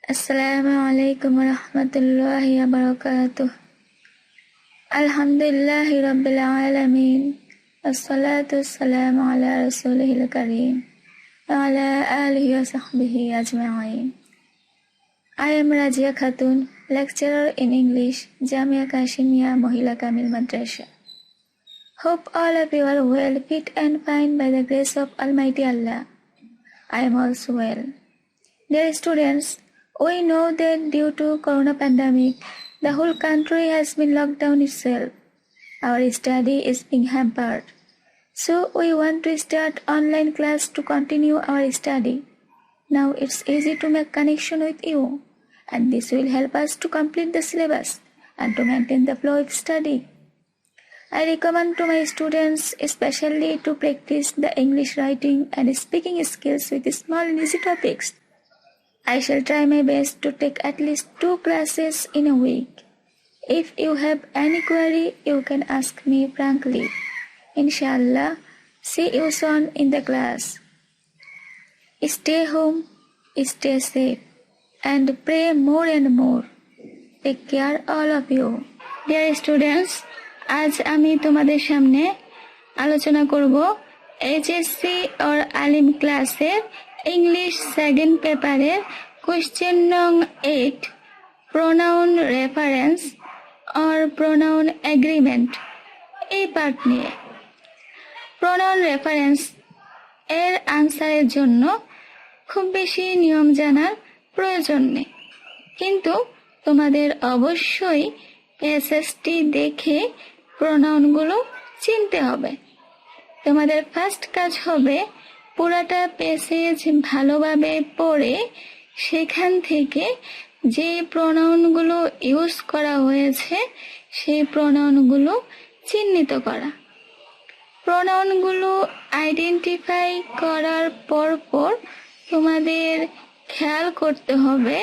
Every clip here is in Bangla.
Assalamu alaikum warahmatullahi wabarakatuh. Alhamdulillahi rabbil alameen. Assalatu wassalamu ala rasulihil kareem wa ala alihi wa sahbihi ajma'in. I am Rajia Khatun, lecturer in English, Jamea Quasemia Mohila Kamil Madrasha. Hope all of you are well, fit and fine by the grace of Almighty Allah. I am also well. Dear students, we know that due to corona pandemic, the whole country has been locked down itself. Our study is being hampered. So we want to start online class to continue our study. Now it's easy to make connection with you, and this will help us to complete the syllabus and to maintain the flow of study. I recommend to my students especially to practice the English writing and speaking skills with small and easy topics. I shall try my best to take at least 2 classes in a week. If you have any query, you can ask me frankly. Inshallah, see you soon in the class. Stay home, stay safe, and pray more and more. Take care all of you. Dear students, আজ আমি তোমাদের সামনে আলোচনা করব H.S.C or Alim ক্লাসের ইংলিশ সেকেন্ড পেপারের কোশ্চেন নং 8 pronoun reference or pronoun agreement এই পার্ট নিয়ে। প্রোনাউন রেফারেন্স এর আনসারের জন্য খুব বেশি নিয়ম জানার প্রয়োজন নেই, কিন্তু তোমাদের অবশ্যই এসএসটি দেখে প্রোনাউনগুলো চিনতে হবে। তোমাদের ফার্স্ট কাজ হবে পুরাটা প্যাসেজ ভালোভাবে পড়ে সেখান থেকে যে প্রোনাউনগুলো ইউজ করা হয়েছে সেই প্রোনাউনগুলো চিহ্নিত করা। প্রোনাউনগুলো আইডেন্টিফাই করার পর তোমাদের খেয়াল করতে হবে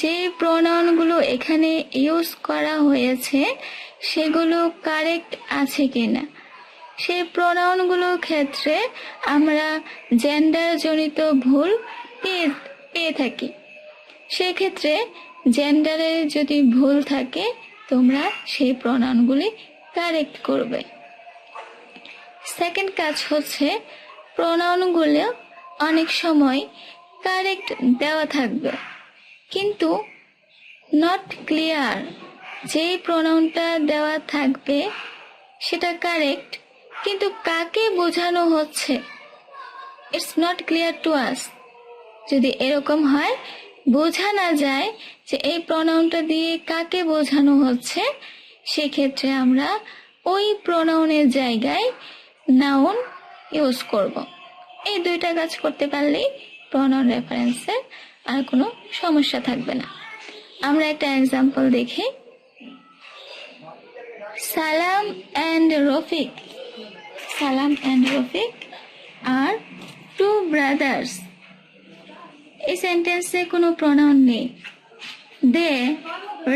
যে প্রোনাউনগুলো এখানে ইউজ করা হয়েছে সেগুলো কারেক্ট আছে কিনা। সেই প্রোনাউনগুলোর ক্ষেত্রে আমরা জেন্ডার জনিত ভুল পেয়ে থাকি। সেক্ষেত্রে জেন্ডারে যদি ভুল থাকে তোমরা সেই প্রোনাউনগুলি কারেক্ট করবে। সেকেন্ড কাজ হচ্ছে প্রোনাউনগুলো অনেক সময় কারেক্ট দেওয়া থাকবে, কিন্তু নট ক্লিয়ার। যেই প্রোনাউনটা দেওয়া থাকবে সেটা কারেক্ট, কিন্তু কাকে বোঝানো হচ্ছে it's not clear to us. যদি এরকম হয়, বোঝা না যায় যে এই প্রোনাউনটা দিয়ে কাকে বোঝানো হচ্ছে, সেক্ষেত্রে আমরা ওই প্রোনাউনের জায়গায় নাউন ইউজ করব। এই দুইটা কাজ করতে পারলেই প্রোনাউন রেফারেন্সের আর কোনো সমস্যা থাকবে না। আমরা একটা এক্সাম্পল দেখি। সালাম and রফিক are 2 brothers. এই সেন্টেন্সে কোনো প্রোনাউন নেই। They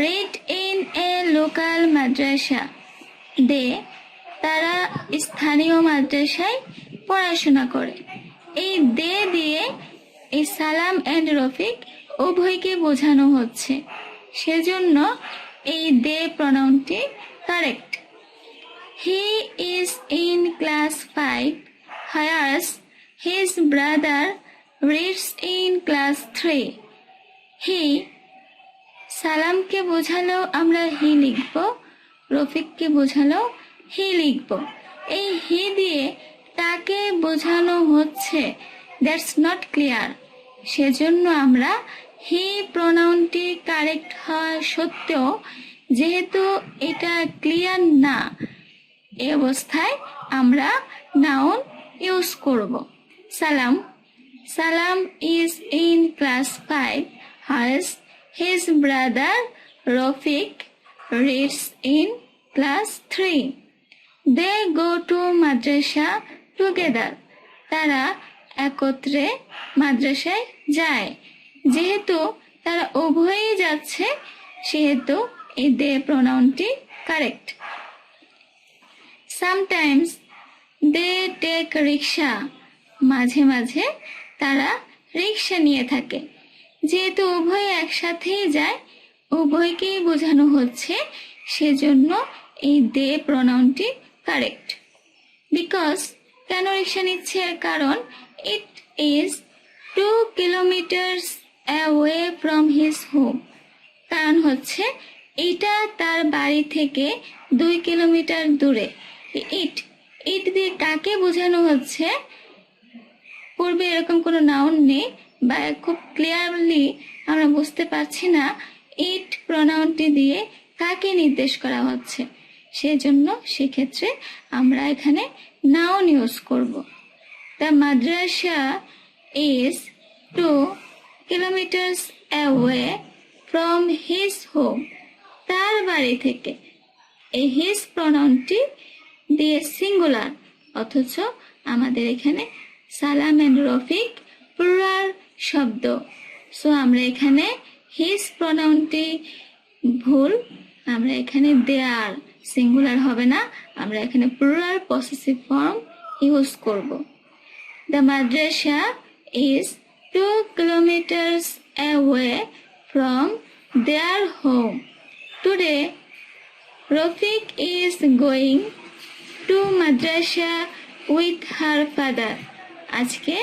read in a local madrasa. তারা স্থানীয় মাদ্রাসায় পড়াশোনা করে। এই দে দিয়ে এই সালাম এন্ড রফিক উভয়কে বোঝানো হচ্ছে, সেজন্য এই দে প্রোনাউনটি correct. He is in class 5, whereas his brother reads in class 3. He সালামকে বোঝালেও আমরা হি লিখব, রফিককে বোঝালেও হি লিখব। এই হি দিয়ে তাকে বোঝানো হচ্ছে দ্যাটস নট ক্লিয়ার, সেজন্য আমরা হি প্রোনাউনটি কারেক্ট হওয়া সত্ত্বেও যেহেতু এটা ক্লিয়ার না, এই অবস্থায় আমরা নাউন ইউজ করব। সালাম is in class 5, whereas his brother Rafiq reads in class 3. They go to madrasa together. তারা একত্রে মাদ্রাসায় যায়। যেহেতু তারা উভয়েই যাচ্ছে, সেহেতু এই দে প্রোনাউনটি correct. Sometimes they take rickshaw. মাঝে মাঝে তারা রিক্সা নিয়ে থাকে। যেহেতু উভয় একসাথেই যায়, উভয়কেই বোঝানো হচ্ছে, সেজন্য এই দে প্রনাউনটি কারেক্ট। বিকজ কেন রিক্সা নিচ্ছে, কারণ it is 2 kilometres away from his home. কারণ হচ্ছে এটা তার বাড়ি থেকে 2 কিলোমিটার দূরে। ইট ইট দিয়ে কাকে বোঝানো হচ্ছে, পূর্বে এরকম কোনো নাউন নেই বা খুব ক্লিয়ারলি আমরা বুঝতে পারছি না ইট প্রনাউনটি দিয়ে কাকে নির্দেশ করা হচ্ছে, সেজন্য সেক্ষেত্রে আমরা এখানে নাউন ইউজ করব। The Madrasa is 2 kilometres away from his home. তার বাড়ি থেকে, এই হিজ প্রনাউনটি দিয়ে সিঙ্গুলার, অথচ আমাদের এখানে সালাম এন্ড রফিক প্লুরাল শব্দ। সো আমরা এখানে হিজ প্রনাউনটি ভুল, আমরা এখানে দেয়ার, সিঙ্গুলার হবে না, আমরা এখানে প্লুরাল পসেসিভ ফর্ম ইউজ করব। The Madrasa is 2 kilometres away from their home. Today Rafiq is going to madrasa with her father. আজকে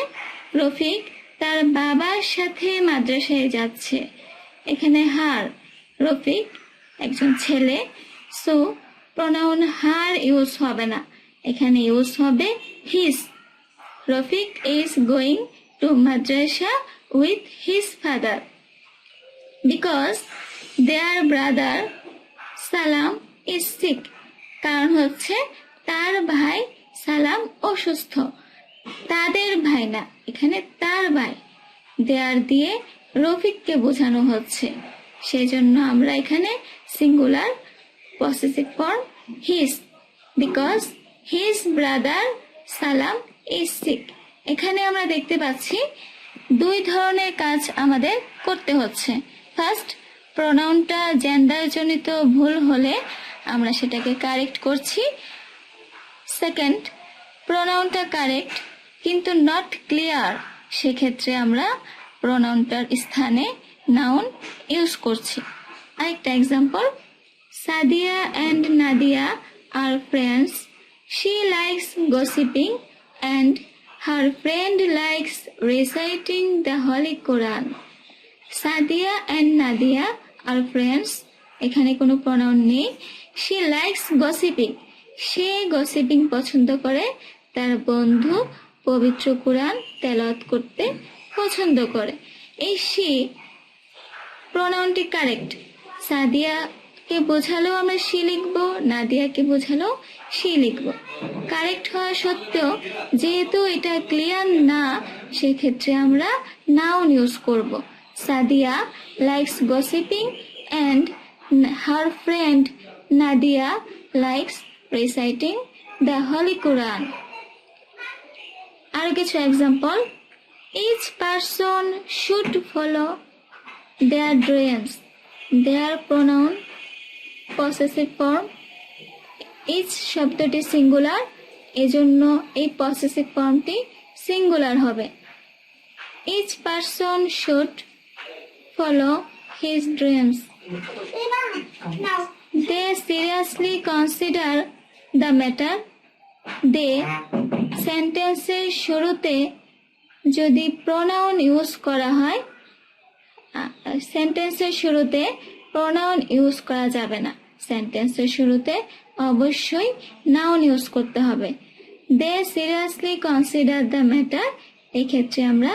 রফিক তার বাবার সাথে মাদ্রাসায় যাচ্ছে। এখানে হার, রফিক একজন ছেলে, সো প্রনাউন হার ইউজ হবে না, এখানে ইউজ হবে his. Rafiq is going to madrasa with his father because their brother Salam is sick. কারণ হচ্ছে তার ভাই সালাম অসুস্থ। তাদের ভাই না, এখানে তার ভাই। দেয়ার দিয়ে রফিককে বোঝানো হচ্ছে, সেজন্য আমরা এখানে singular possessive form his, because his brother Salam is sick. এখানে আমরা দেখতে পাচ্ছি 2 ধরনের কাজ আমাদের করতে হচ্ছে। ফার্স্ট, প্রনাউনটা জেন্ডার জনিত ভুল হলে আমরা সেটাকে কারেক্ট করছি। সেকেন্ড, প্রনাউনটা কারেক্ট কিন্তু নট ক্লিয়ার, সেক্ষেত্রে আমরা প্রনাউনটার স্থানে নাউন ইউজ করছি। আরেকটা example, Sadia and Nadia are friends. She likes gossiping and her friend likes reciting the holy Quran. Sadia and Nadia are friends, এখানে কোনো প্রনাউন নেই। শি লাইকস গসিপিং, সে গসিপিং পছন্দ করে, তার বন্ধু পবিত্র কোরআন তেলাওয়াত করতে পছন্দ করে। এই শি প্রনাউনটি কারেক্ট, সাদিয়াকে বোঝালেও আমরা শি লিখবো, নাদিয়াকে বোঝালেও শি লিখবো। কারেক্ট হওয়া সত্ত্বেও যেহেতু এটা ক্লিয়ার না, সেক্ষেত্রে আমরা নাউন ইউজ করব। Sadia likes gossiping and her friend Nadia likes reciting the holy Quran. আর কিছু example, each person should follow their dreams. Their pronoun possessive form, each শব্দটি সিঙ্গুলার, এজন্য এই পসেসিভ ফর্মটি সিঙ্গুলার হবে। Each person should follow his dreams. They seriously consider the matter. They সেন্টেন্সের শুরুতে যদি প্রনাউন ইউজ করা হয়, সেন্টেন্সের শুরুতে প্রনাউন ইউজ করা যাবে না, সেন্টেন্সের শুরুতে অবশ্যই নাউন ইউজ করতে হবে। দে সিরিয়াসলি কনসিডার দ্য ম্যাটার, এই ক্ষেত্রে আমরা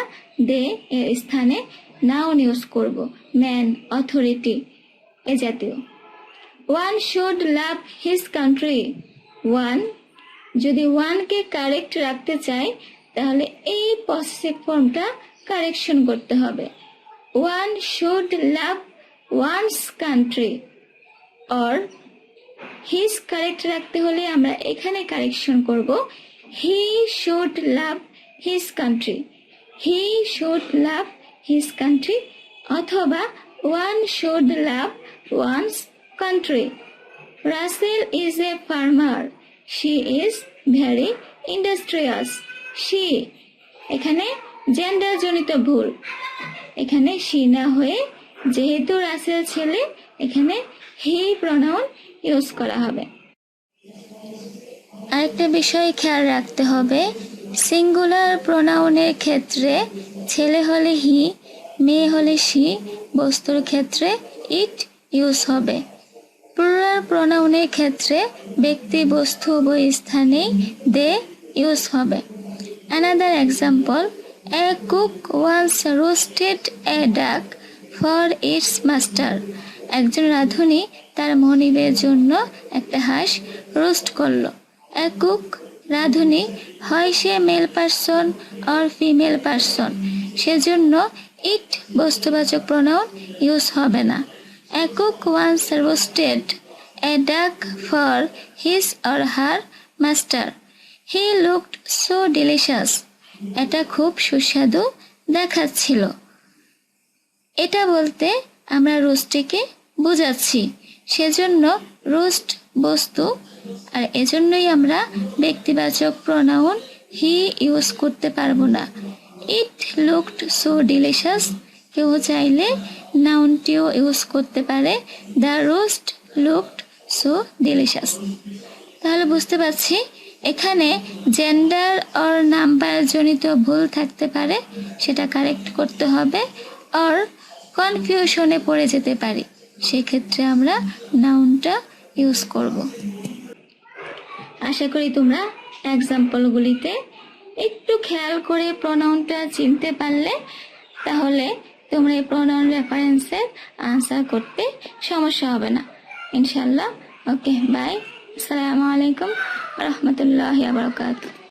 দে এর স্থানে নাউন ইউজ করব, ম্যান, অথরিটি এ জাতীয়। One should love his country. One, যদি ওয়ানকে কারেক্ট রাখতে চাই তাহলে এই পসেসিভ ফর্মটা কারেকশন করতে হবে। One should love one's country, or his correct রাখতে হলে আমরা এখানে কারেকশন করব, he should love his country. He should love his country, অথবা one should love one's country. Russell is a farmer, she is very industrious. She, এখানে জেন্ডার জনিত ভুল, এখানে she না হয়ে যেহেতু রাসেল ছেলে এখানে he প্রোনাউন ইউজ করা হবে। আরেকটা বিষয় খেয়াল রাখতে হবে, সিঙ্গুলার প্রোনাউনের ক্ষেত্রে ছেলে হলে হি, মেয়ে হলে শি, বস্তুর ক্ষেত্রে ইট ইউজ হবে। প্লুরাল প্রোনাউনের ক্ষেত্রে ব্যক্তি বস্তু উভয় স্থানেই দে ইউজ হবে। Another example, a cook once roasted a duck for its master. একজন রাঁধুনি তার মনিবের জন্য একটা হাঁস রোস্ট করলো। A cook রাঁধুনি, হয় সে male person or female person, সেজন্য ইট বস্তুবাচক প্রোনাউন ইউজ হবে না। A cook once roasted a duck for his or her master. He looked so delicious. এটা খুব সুস্বাদু দেখাচ্ছিল। এটা বলতে আমরা রোস্টটিকে বোঝাচ্ছি, সেজন্য রোস্ট বস্তু, আর এজন্যই আমরা ব্যক্তিবাচক প্রোনাউন হি ইউজ করতে পারবো না। ইট লুকড সো ডিলিশিয়াস, কেউ চাইলে নাউনটিও ইউজ করতে পারে, the roast looked so delicious. তাহলে বুঝতে পারছি এখানে জেন্ডার অর নাম্বার জনিত ভুল থাকতে পারে, সেটা কারেক্ট করতে হবে, অর কনফিউশনে পড়ে যেতে পারি, সেক্ষেত্রে আমরা নাউনটা ইউজ করব। আশা করি তোমরা এক্সাম্পলগুলিতে একটু খেয়াল করে প্রোনাউনটা চিনতে পারলে, তাহলে তোমরা এই প্রোনাউন রেফারেন্সের আনসার করতে সমস্যা হবে না ইনশাল্লাহ। ওকে, বাই। আসসালামু আলাইকুম ওয়া রাহমাতুল্লাহি ওয়া বারাকাতুহু।